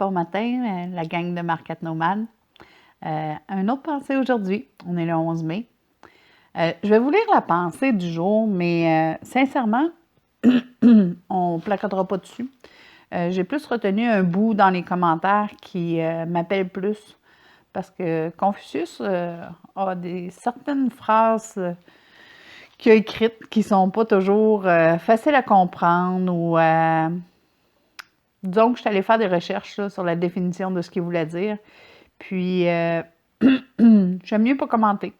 bon matin, la gang de Marquette Nomade. Un autre pensée aujourd'hui, on est le 11 mai. Je vais vous lire la pensée du jour, mais sincèrement, on ne placardera pas dessus. J'ai plus retenu un bout dans les commentaires qui m'appelle plus, parce que Confucius a certaines phrases qu'il a écrites qui ne sont pas toujours faciles à comprendre ou disons que je suis allée faire des recherches là, sur la définition de ce qu'il voulait dire. Puis, j'aime mieux pas commenter.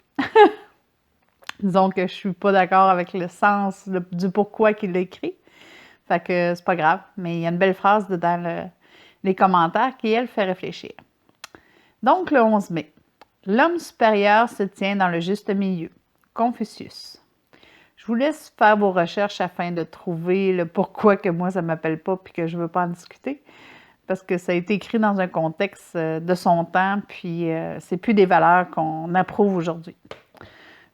Disons que je suis pas d'accord avec le sens du pourquoi qu'il l'a écrit. Fait que c'est pas grave. Mais il y a une belle phrase dans les commentaires qui, elle, fait réfléchir. Donc, le 11 mai. L'homme supérieur se tient dans le juste milieu. Confucius. Je vous laisse faire vos recherches afin de trouver le pourquoi que moi, ça ne m'appelle pas et que je ne veux pas en discuter. Parce que ça a été écrit dans un contexte de son temps, puis c'est plus des valeurs qu'on approuve aujourd'hui.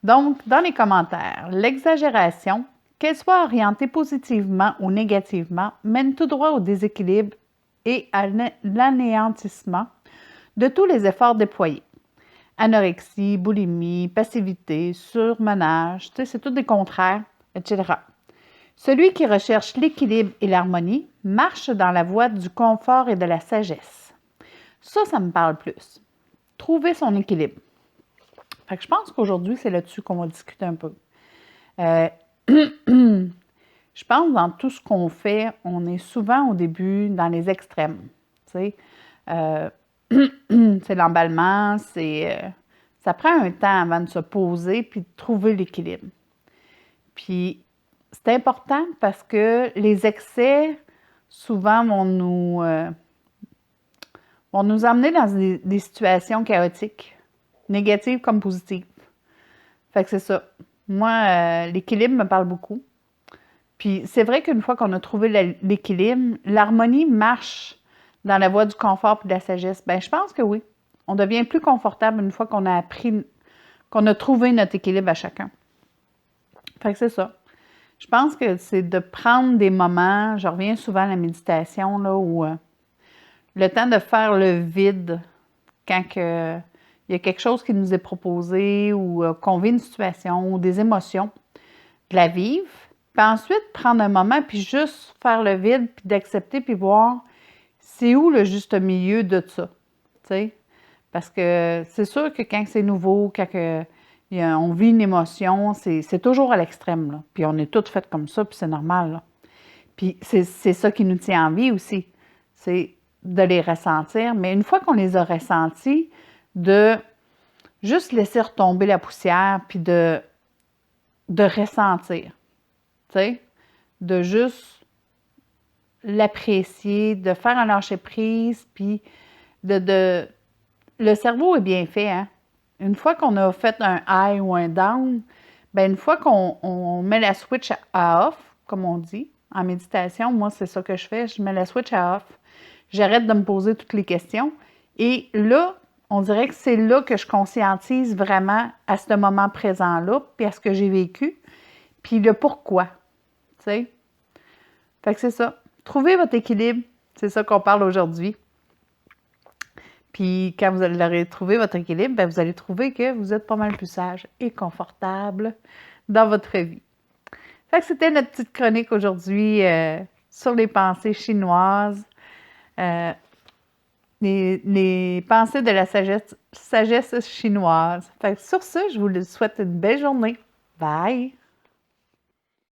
Donc, dans les commentaires, l'exagération, qu'elle soit orientée positivement ou négativement, mène tout droit au déséquilibre et à l'anéantissement de tous les efforts déployés. Anorexie, boulimie, passivité, surmenage, c'est tout des contraires, etc. Celui qui recherche l'équilibre et l'harmonie marche dans la voie du confort et de la sagesse. Ça me parle plus. Trouver son équilibre. Fait que je pense qu'aujourd'hui, c'est là-dessus qu'on va discuter un peu. Je pense que dans tout ce qu'on fait, on est souvent au début dans les extrêmes. C'est l'emballement, ça prend un temps avant de se poser puis de trouver l'équilibre. Puis, c'est important parce que les excès, souvent, vont nous amener dans des situations chaotiques, négatives comme positives. Fait que c'est ça. Moi, l'équilibre me parle beaucoup. Puis, c'est vrai qu'une fois qu'on a trouvé l'équilibre, l'harmonie marche dans la voie du confort et de la sagesse. Bien, je pense que oui. On devient plus confortable une fois qu'on a qu'on a trouvé notre équilibre à chacun. Fait que c'est ça. Je pense que c'est de prendre des moments, je reviens souvent à la méditation, là, où le temps de faire le vide quand il y a quelque chose qui nous est proposé ou qu'on vit une situation ou des émotions, de la vivre, puis ensuite prendre un moment puis juste faire le vide puis d'accepter puis voir c'est où le juste milieu de ça, tu sais? Parce que c'est sûr que quand c'est nouveau, quand on vit une émotion, c'est toujours à l'extrême, là. Puis on est toutes faites comme ça, puis c'est normal, là. Puis c'est ça qui nous tient en vie aussi, c'est de les ressentir. Mais une fois qu'on les a ressentis, de juste laisser retomber la poussière, puis de ressentir, tu sais? De juste l'apprécier, de faire un lâcher-prise, puis le cerveau est bien fait, hein? Une fois qu'on a fait un high ou un down, bien, une fois qu'on met la switch à off, comme on dit, en méditation, moi, c'est ça que je fais, je mets la switch à off. J'arrête de me poser toutes les questions. Et là, on dirait que c'est là que je conscientise vraiment à ce moment présent-là, puis à ce que j'ai vécu, puis le pourquoi, tu sais. Fait que c'est ça. Trouvez votre équilibre, c'est ça qu'on parle aujourd'hui. Puis quand vous aurez trouvé votre équilibre, bien, vous allez trouver que vous êtes pas mal plus sage et confortable dans votre vie. Fait que c'était notre petite chronique aujourd'hui sur les pensées chinoises, les pensées de la sagesse chinoise. Fait que sur ce, je vous souhaite une belle journée. Bye!